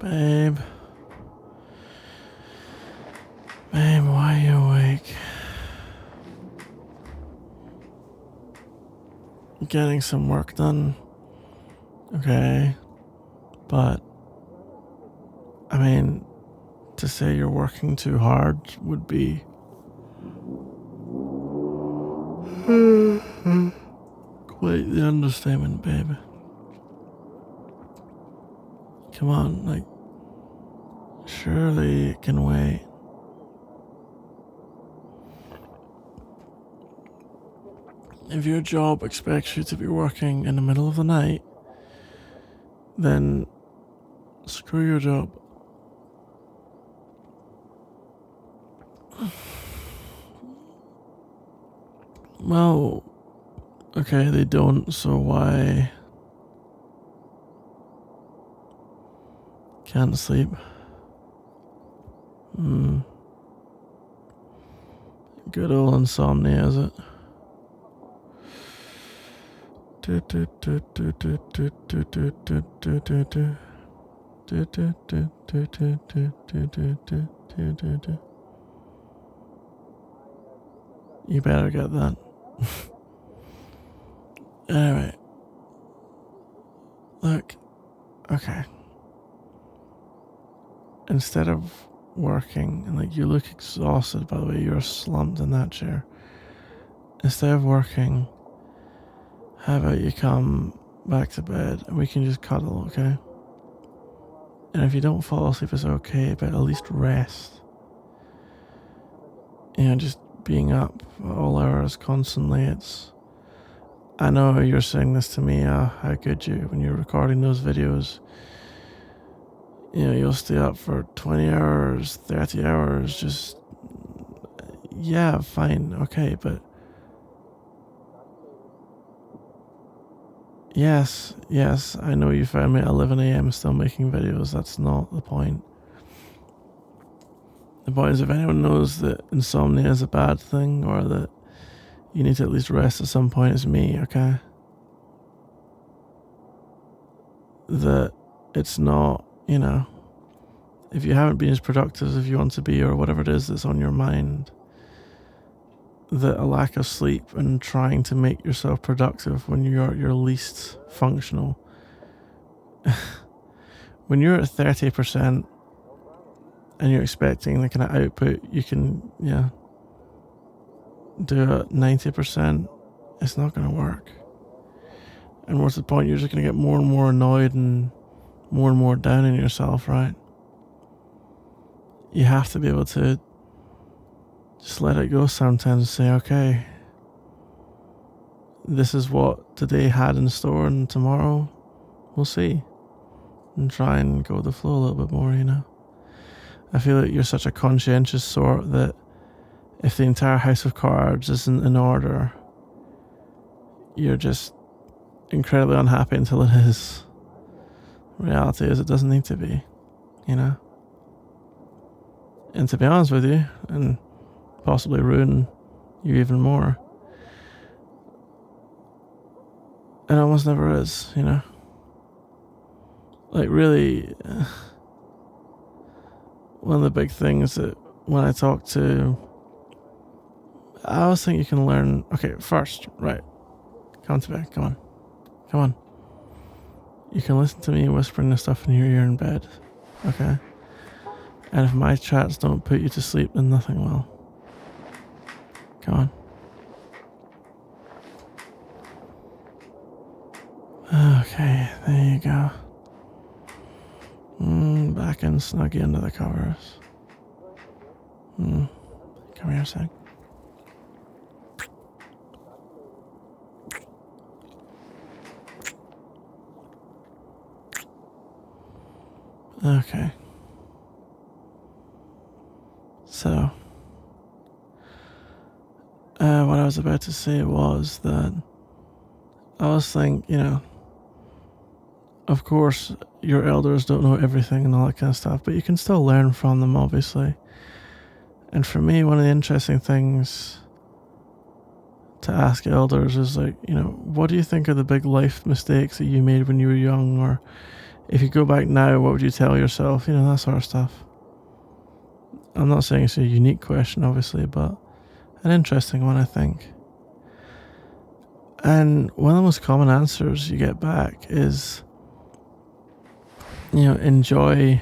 Babe. Babe, why are you awake? Getting some work done. Okay. But, I mean, to say you're working too hard would be quite the understatement, babe. Come on, like, surely it can wait. If your job expects you to be working in the middle of the night, then screw your job. Well, okay, they don't, so why can't sleep? Good old insomnia, is it? You better get that. Anyway. Look. Okay. Instead of working, and like you look exhausted, by the way, you're slumped in that chair. Instead of working, how about you come back to bed and we can just cuddle, okay? And if you don't fall asleep, it's okay, but at least rest. You know, just being up at all hours constantly, it's... I know you're saying this to me, how could you, when you're recording those videos. You know, you'll stay up for 20 hours, 30 hours, just... Yeah, fine, okay, but... Yes, I know you found me at 11 a.m. still making videos, that's not the point. The point is, if anyone knows that insomnia is a bad thing, or that you need to at least rest at some point, it's me, okay? That it's not, you know, if you haven't been as productive as you want to be, or whatever it is that's on your mind, that a lack of sleep and trying to make yourself productive when you're at your least functional. When you're at 30% and you're expecting the kind of output you can, do at 90%, it's not going to work. And what's the point? You're just going to get more and more annoyed and more down on yourself, right? You have to be able to just let it go sometimes and say, okay, this is what today had in store, and tomorrow we'll see. And try and go with the flow a little bit more, you know. I feel like you're such a conscientious sort that if the entire house of cards isn't in order, you're just incredibly unhappy until it is. Reality is, it doesn't need to be, you know. And to be honest with you, and possibly ruin you even more, it almost never is, you know. Like, really, one of the big things that when I talk to, I always think you can learn. Okay, first, right, come to bed, come on. You can listen to me whispering this stuff in your ear in bed, okay? And if my chats don't put you to sleep, then nothing will. Come on. Okay, there you go. Back in snuggy under the covers. Come here a sec. Okay. So, what I was about to say was that I was thinking, you know, of course, your elders don't know everything and all that kind of stuff, but you can still learn from them, obviously. And for me, one of the interesting things to ask elders is, like, you know, what do you think are the big life mistakes that you made when you were young, or if you go back now, what would you tell yourself? That sort of stuff. I'm not saying it's a unique question, obviously, but an interesting one, I think. And one of the most common answers you get back is, enjoy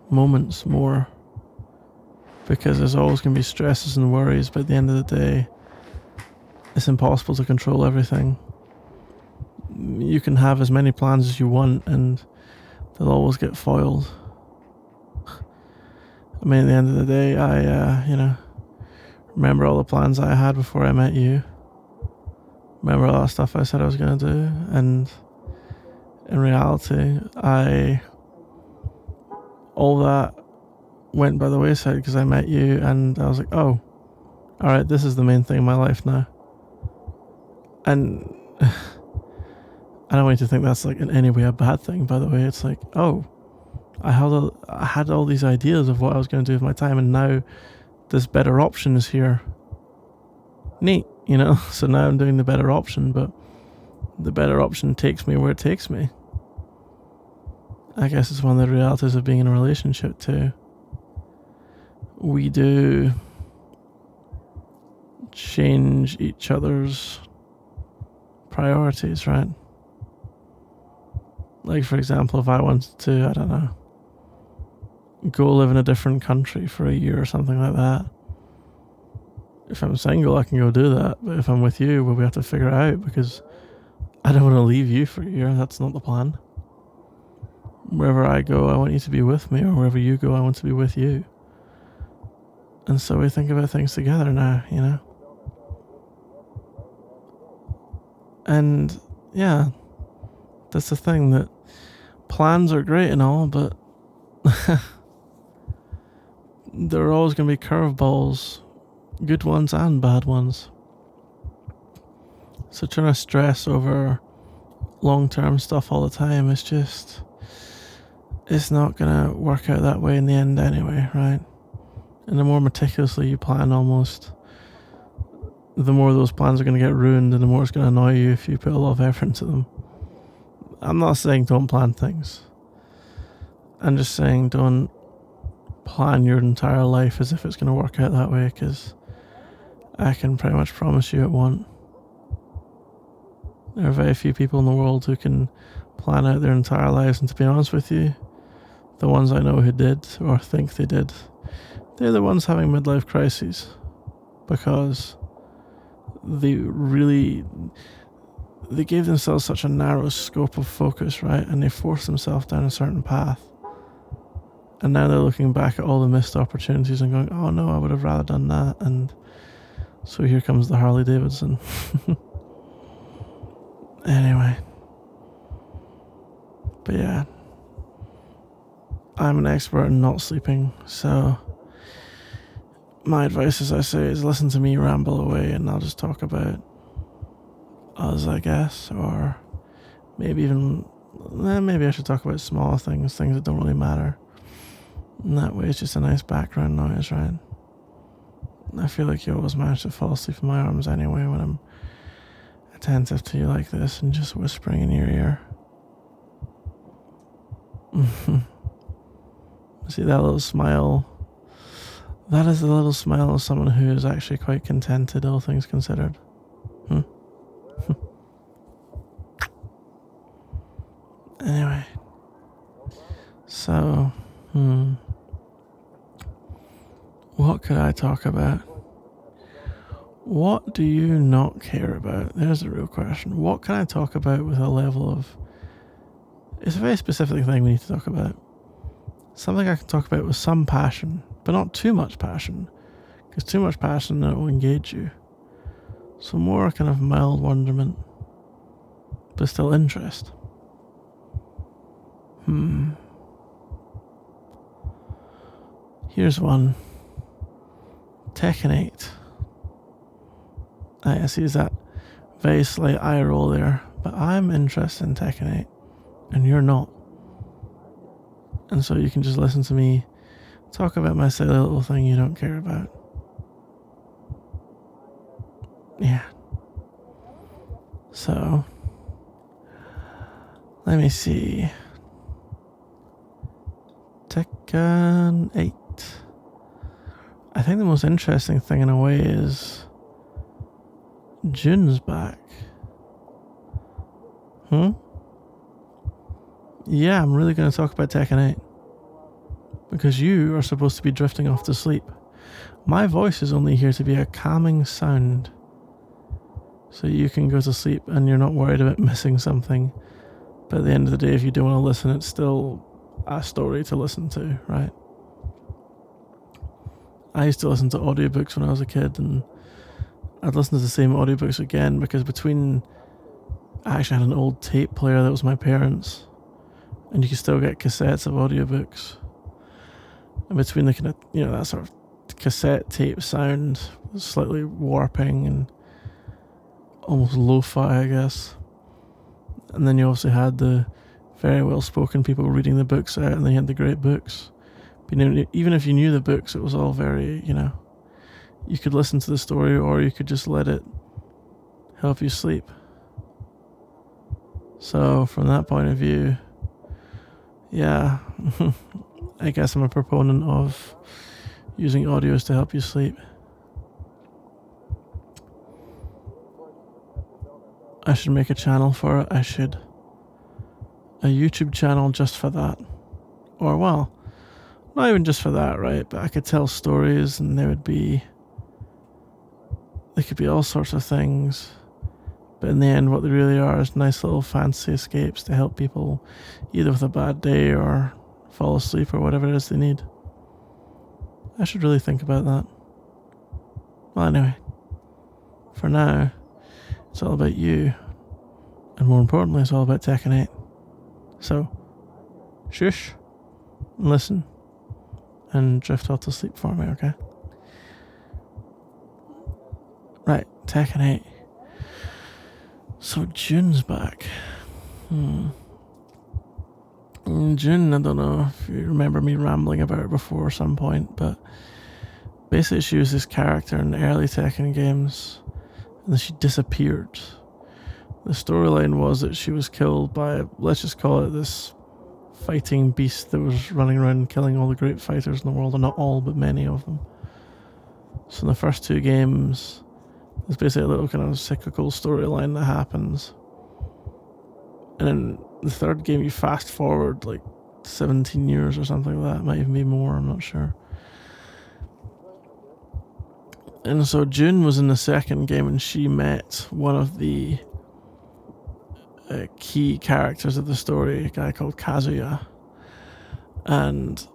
moments more, because there's always going to be stresses and worries, but at the end of the day, it's impossible to control everything. You can have as many plans as you want, and they'll always get foiled. I mean, at the end of the day, I remember all the plans I had before I met you. Remember all that stuff I said I was going to do, and in reality, all that went by the wayside because I met you, and I was like, oh, alright, this is the main thing in my life now. And I don't want you to think that's like in any way a bad thing, by the way. It's like, oh, I had all these ideas of what I was going to do with my time, and now this better option is here. Neat, so now I'm doing the better option, but the better option takes me where it takes me. I guess it's one of the realities of being in a relationship too. We do change each other's priorities, right? Like, for example, if I wanted to, I don't know, go live in a different country for a year or something like that. If I'm single, I can go do that. But if I'm with you, well, we have to figure it out, because I don't want to leave you for a year. That's not the plan. Wherever I go, I want you to be with me, or wherever you go, I want to be with you. And so we think about things together now, And yeah, that's the thing, that plans are great and all, but there are always going to be curveballs, good ones and bad ones. So trying to stress over long-term stuff all the time is just, it's not going to work out that way in the end anyway, right? And the more meticulously you plan, almost, the more those plans are going to get ruined, and the more it's going to annoy you if you put a lot of effort into them. I'm not saying don't plan things. I'm just saying don't plan your entire life as if it's going to work out that way, because I can pretty much promise you it won't. There are very few people in the world who can plan out their entire lives, and to be honest with you, the ones I know who did, or think they did, they're the ones having midlife crises, because they gave themselves such a narrow scope of focus, right? And they forced themselves down a certain path. And now they're looking back at all the missed opportunities and going, oh no, I would have rather done that. And so here comes the Harley Davidson. Anyway. But yeah. I'm an expert in not sleeping, so my advice, as I say, is listen to me ramble away, and I'll just talk about us, I guess, or maybe I should talk about small things that don't really matter. And that way it's just a nice background noise, right? I feel like you always manage to fall asleep in my arms anyway when I'm attentive to you like this and just whispering in your ear. See that little smile? That is the little smile of someone who is actually quite contented, all things considered. Anyway. So, what could I talk about? What do you not care about? There's the real question. What can I talk about with a level of... It's a very specific thing we need to talk about. Something I can talk about with some passion, but not too much passion, because too much passion, it will engage you. So more kind of mild wonderment, but still interest. Here's one. Tekken 8. I see that very slight eye roll there, but I'm interested in Tekken 8, and you're not. And so you can just listen to me talk about my silly little thing you don't care about. Yeah. So, let me see. Tekken 8. I think the most interesting thing in a way is June's back. Yeah, I'm really going to talk about Tekken 8. Because you are supposed to be drifting off to sleep. My voice is only here to be a calming sound. So you can go to sleep and you're not worried about missing something. But at the end of the day, if you don't want to listen, it's still a story to listen to, right? I used to listen to audiobooks when I was a kid, and I'd listen to the same audiobooks again because I actually had an old tape player that was my parents', and you can still get cassettes of audiobooks. And between the kind of, that sort of cassette tape sound, slightly warping and almost lo-fi, I guess. And then you also had the very well-spoken people reading the books out, and then you had the great books. But, even if you knew the books, it was all very, you could listen to the story or you could just let it help you sleep. So from that point of view, yeah, I guess I'm a proponent of using audios to help you sleep. I should make a channel for it. A YouTube channel just for that. Or, well, not even just for that, right? But I could tell stories and there could be all sorts of things. But in the end, what they really are is nice little fancy escapes to help people either with a bad day or fall asleep or whatever it is they need. I should really think about that. Well, anyway, for now, it's all about you. And more importantly, it's all about Tekken 8. So, shush, and listen, and drift off to sleep for me, okay? Right, Tekken 8. So June's back. June, I don't know if you remember me rambling about her before at some point, but basically she was this character in the early Tekken games, and then she disappeared. The storyline was that she was killed by, let's just call it this fighting beast that was running around killing all the great fighters in the world, or not all, but many of them. So in the first two games, there's basically a little kind of cyclical storyline that happens. And in the third game, you fast forward like 17 years or something like that. It might even be more, I'm not sure. And so June was in the second game and she met one of the key characters of the story, a guy called Kazuya. And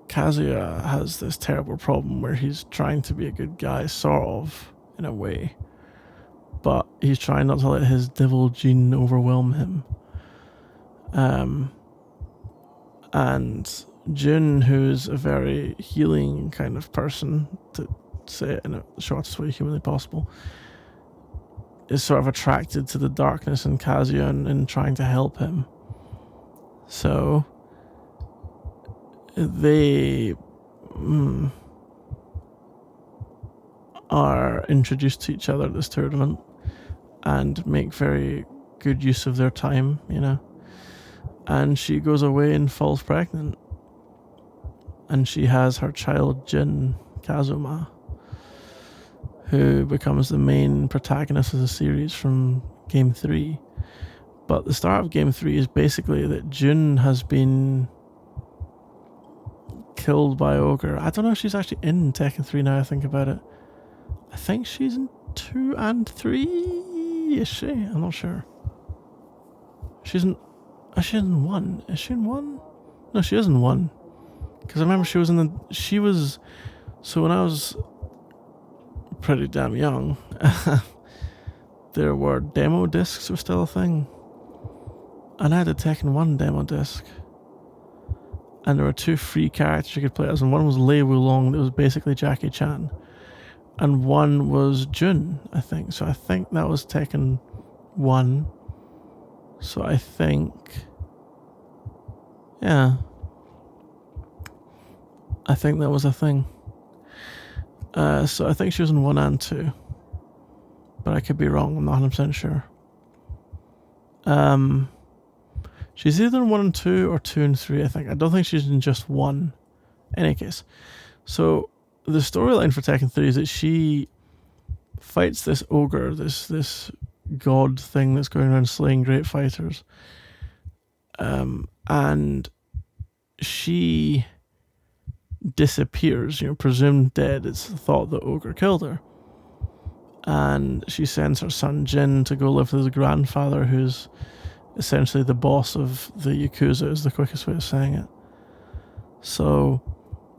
Kazuya has this terrible problem where he's trying to be a good guy, sort of, in a way. But he's trying not to let his devil gene overwhelm him. And June, who's a very healing kind of person, to say it in the shortest way humanly possible, is sort of attracted to the darkness in Kazuya and trying to help him. So they are introduced to each other at this tournament and make very good use of their time, And she goes away and falls pregnant. And she has her child, Jin Kazuma, who becomes the main protagonist of the series from Game 3. But the start of Game 3 is basically that June has been killed by Ogre. I don't know if she's actually in Tekken 3 now I think about it. I think she's in 2 and 3. Is she? I'm not sure. She's in 1. Is she in 1? No, she is in 1. Because I remember so when I was pretty damn young, there were demo discs were still a thing. And I had a Tekken 1 demo disc. And there were 2 free characters you could play as, and one was Lei Wulong, that was basically Jackie Chan. And one was Jun, I think. So I think that was Tekken 1. So I think... yeah. I think that was a thing. So I think she was in 1 and 2. But I could be wrong, I'm not 100% sure. She's either in 1 and 2 or 2 and 3, I think. I don't think she's in just 1. In any case. So the storyline for Tekken 3 is that she fights this ogre, this god thing that's going around slaying great fighters. And she disappears, presumed dead. It's thought the ogre killed her. And she sends her son Jin to go live with his grandfather, who's essentially the boss of the Yakuza, is the quickest way of saying it. So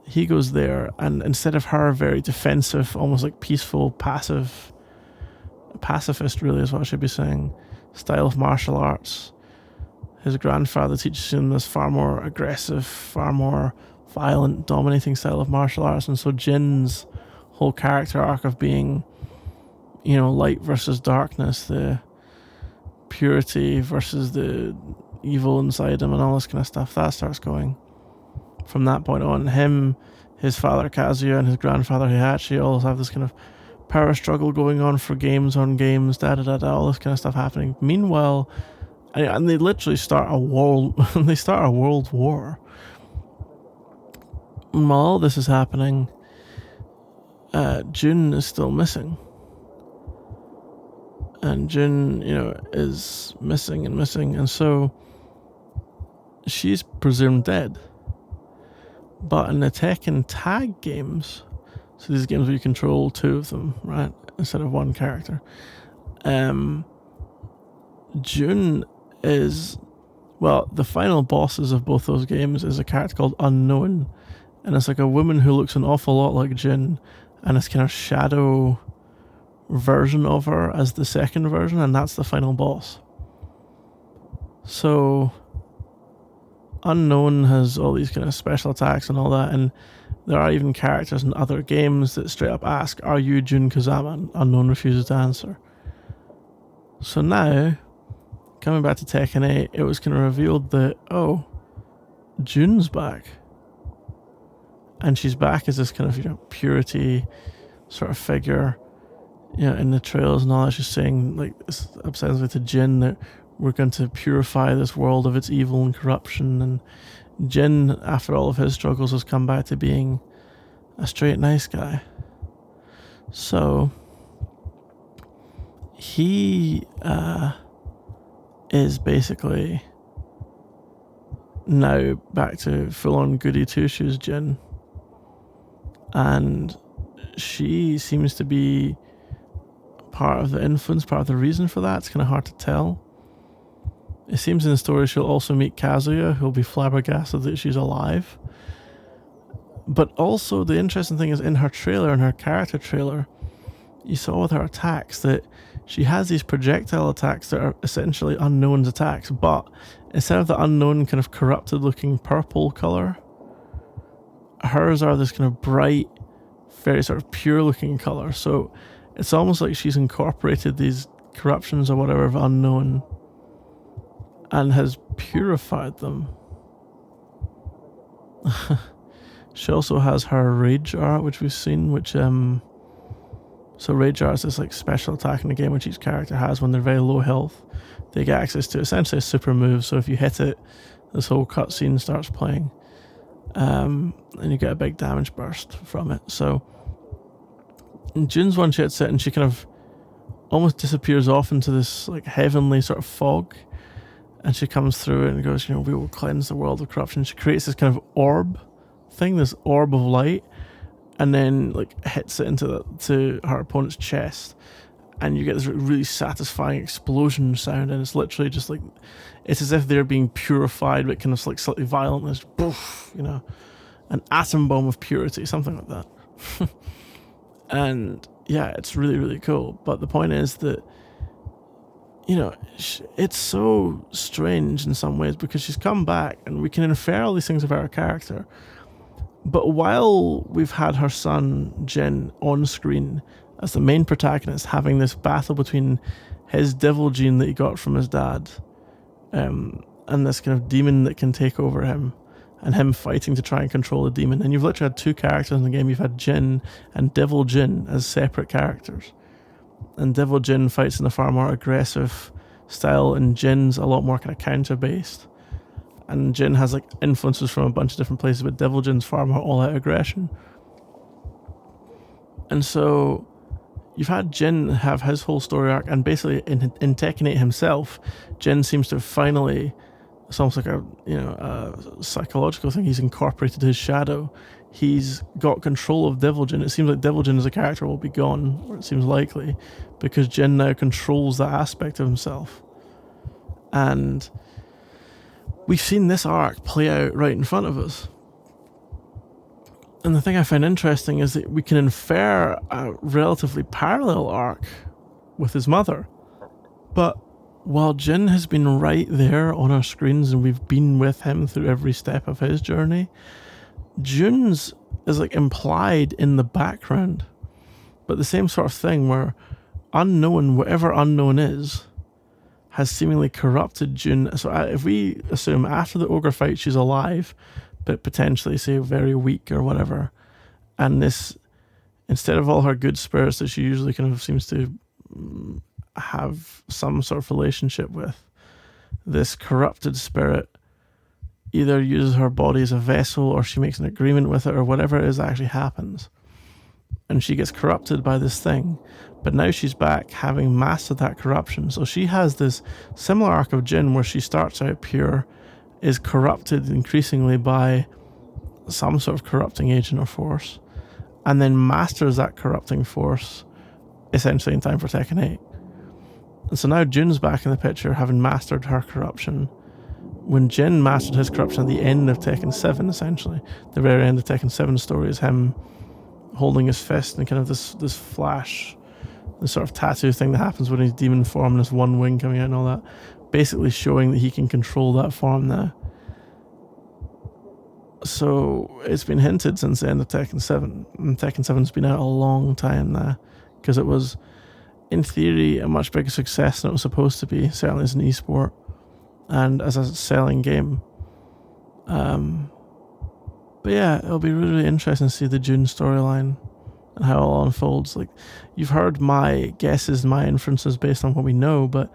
he goes there, and instead of her very defensive, almost like peaceful, pacifist really is what I should be saying, style of martial arts, his grandfather teaches him this far more aggressive, far more violent, dominating style of martial arts. And so Jin's whole character arc of being, light versus darkness, the purity versus the evil inside him and all this kind of stuff, that starts going from that point on. Him, his father Kazuya, and his grandfather Heihachi all have this kind of power struggle going on for games on games, all this kind of stuff happening. Meanwhile, and they literally start a world war. While all this is happening, Jun is still missing. And Jun, is missing, and so she's presumed dead. But in the Tekken tag games, so these games where you control 2 of them, right, instead of 1 character, Jun is, the final bosses of both those games is a character called Unknown, and it's like a woman who looks an awful lot like Jin, and it's kind of shadow version of her as the second version, and that's the final boss. So Unknown has all these kind of special attacks and all that, and there are even characters in other games that straight up ask, "Are you Jun Kazama?" and Unknown refuses to answer. So now, coming back to Tekken 8, it was kind of revealed that, Jun's back. And she's back as this kind of, purity sort of figure, in the trails and all that. She's saying, like, ostensibly to Jin that we're going to purify this world of its evil and corruption. And Jin, after all of his struggles, has come back to being a straight nice guy. So he is basically now back to full-on goody two-shoes Jin, and she seems to be part of the influence, part of the reason for that. It's kind of hard to tell. It seems in the story she'll also meet Kazuya, who'll be flabbergasted that she's alive. But also the interesting thing is, in her trailer, in her character trailer, you saw with her attacks that she has these projectile attacks that are essentially Unknown's attacks, but instead of the Unknown kind of corrupted looking purple colour, hers are this kind of bright, very sort of pure looking colour. So it's almost like she's incorporated these corruptions or whatever of Unknown and has purified them. She also has her rage art, which we've seen, which so rage art is this like special attack in the game which each character has when they're very low health. They get access to essentially a super move, so if you hit it, this whole cutscene starts playing. And you get a big damage burst from it. So in Jun's one, she hits it and she kind of almost disappears off into this like heavenly sort of fog, and she comes through it and goes, we will cleanse the world of corruption. She creates this kind of orb thing, this orb of light, and then like hits it to her opponent's chest, and you get this really satisfying explosion sound, and it's literally just like, it's as if they're being purified, but kind of like slightly violent. It's poof, an atom bomb of purity, something like that. And yeah, it's really, really cool. But the point is that, it's so strange in some ways because she's come back and we can infer all these things about her character. But while we've had her son, Jin, on screen as the main protagonist, having this battle between his devil gene that he got from his dad, and this kind of demon that can take over him, and him fighting to try and control the demon. And you've literally had 2 characters in the game. You've had Jin and Devil Jin as separate characters. And Devil Jin fights in a far more aggressive style, and Jin's a lot more kind of counter-based. And Jin has like influences from a bunch of different places, but Devil Jin's far more all-out aggression. And so you've had Jin have his whole story arc, and basically in Tekken 8 himself, Jin seems to have finally, it's almost like a psychological thing, he's incorporated his shadow. He's got control of Devil Jin. It seems like Devil Jin as a character will be gone, or it seems likely, because Jin now controls that aspect of himself. And we've seen this arc play out right in front of us. And the thing I find interesting is that we can infer a relatively parallel arc with his mother. But while Jin has been right there on our screens and we've been with him through every step of his journey, Jun's is like implied in the background. But the same sort of thing where unknown, whatever unknown is, has seemingly corrupted Jun. So if we assume after the ogre fight she's alive, but potentially say very weak or whatever, and this, instead of all her good spirits that she usually kind of seems to have some sort of relationship with, this corrupted spirit either uses her body as a vessel or she makes an agreement with it or whatever it is that actually happens, and she gets corrupted by this thing. But now she's back having mastered that corruption. So she has this similar arc of Jin where she starts out pure, is corrupted increasingly by some sort of corrupting agent or force, and then masters that corrupting force essentially in time for Tekken 8. And so now Jun's back in the picture, having mastered her corruption. When Jin mastered his corruption at the end of Tekken 7, essentially, the very end of Tekken 7 story is him holding his fist and kind of this flash, the sort of tattoo thing that happens when he's demon form and his one wing coming out and all that, basically showing that he can control that form now. So it's been hinted since the end of Tekken 7, and Tekken 7's been out a long time now, because it was, in theory, a much bigger success than it was supposed to be, certainly as an esport and as a selling game. But yeah, it'll be really, really interesting to see the Jun storyline and how it all unfolds. Like, you've heard my guesses, my inferences based on what we know, but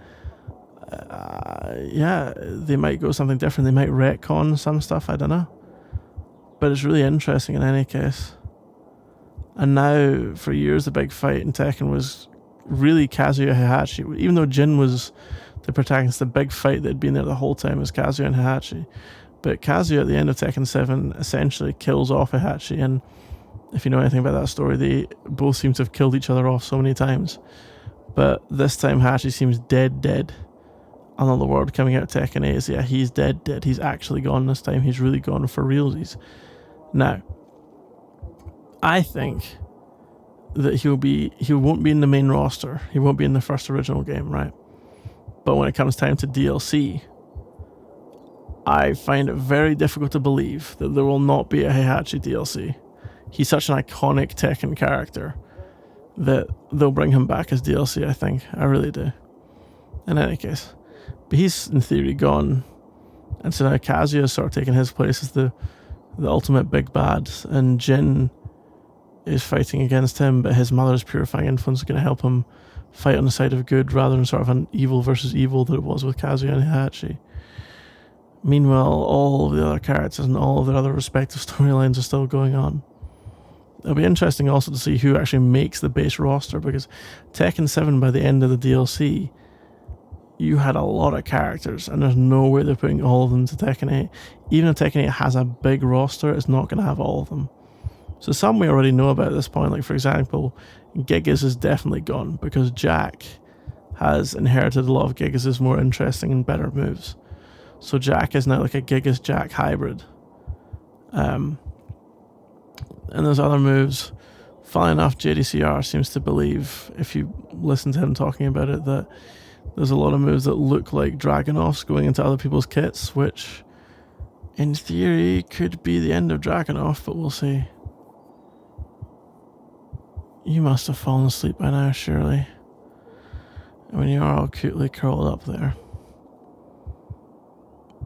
yeah, they might go something different. They might retcon some stuff, I don't know. But it's really interesting in any case. And now, for years, the big fight in Tekken was really Kazuya Heihachi. Even though Jin was the protagonist, the big fight that had been there the whole time was Kazuya and Heihachi. But Kazuya at the end of Tekken 7 essentially kills off Heihachi, and if you know anything about that story, they both seem to have killed each other off so many times. But this time Heihachi seems dead. Another word coming out of Tekken 8 is, yeah, he's dead. He's actually gone this time. He's really gone for realsies. Now, I think that he won't be in the main roster. He won't be in the first original game, right? But when it comes time to DLC, I find it very difficult to believe that there will not be a Heihachi DLC. He's such an iconic Tekken character that they'll bring him back as DLC, I think. I really do. In any case. But he's, in theory, gone. And so now Kazuya's sort of taking his place as the ultimate big bad. And Jin is fighting against him, but his mother's purifying influence is going to help him fight on the side of good rather than sort of an evil versus evil that it was with Kazuya and Heihachi. Meanwhile, all of the other characters and all of their other respective storylines are still going on. It'll be interesting also to see who actually makes the base roster, because Tekken 7, by the end of the DLC, you had a lot of characters, and there's no way they're putting all of them to Tekken 8. Even if Tekken 8 has a big roster, it's not going to have all of them. So some we already know about at this point, like for example, Gigas is definitely gone, because Jack has inherited a lot of Gigas' more interesting and better moves. So Jack is now like a Gigas Jack hybrid. And there's other moves. Funnily enough, JDCR seems to believe, if you listen to him talking about it, that there's a lot of moves that look like Dragunov's going into other people's kits, which in theory could be the end of Dragunov, but we'll see. You must have fallen asleep by now, surely. When you are all cutely curled up there.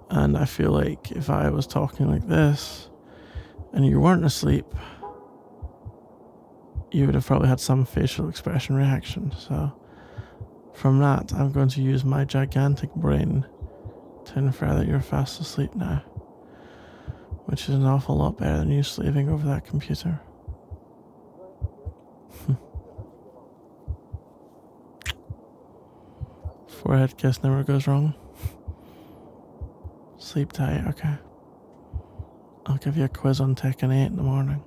And I feel like if I was talking like this and you weren't asleep, you would have probably had some facial expression reaction. So from that, I'm going to use my gigantic brain To infer that you're fast asleep now, which is an awful lot better than you slaving over that computer. Forehead kiss never goes wrong. Sleep tight, okay. I'll give you a quiz on Tekken 8 in the morning.